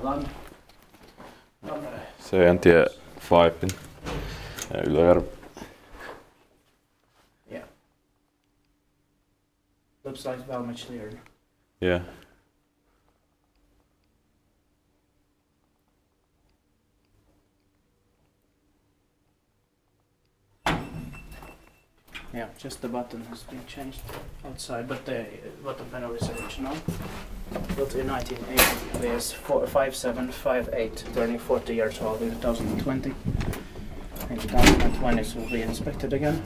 Land. Seijantie, Faipin ja Ylöjärvi. Yeah. Looks like ValmetSchlieren. Yeah. Yeah, just the button has been changed outside, but the button panel is original. Built in 1980, VS 5758, turning 40 years old in 2020. In 2020 it will be inspected again.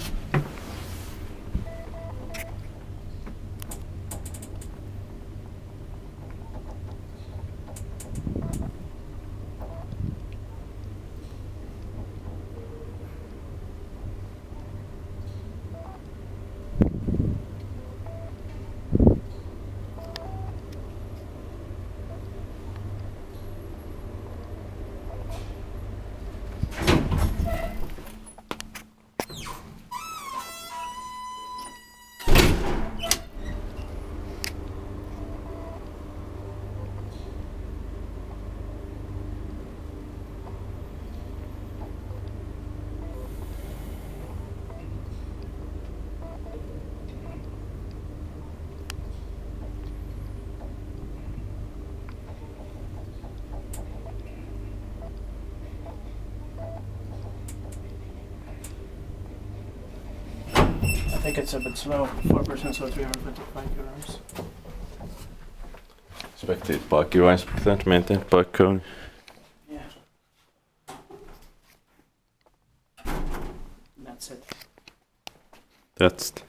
I think it's a bit slow, 4%, so 325 grams. Inspected bike, you inspected, maintained bike cone. Yeah. That's it. That's it.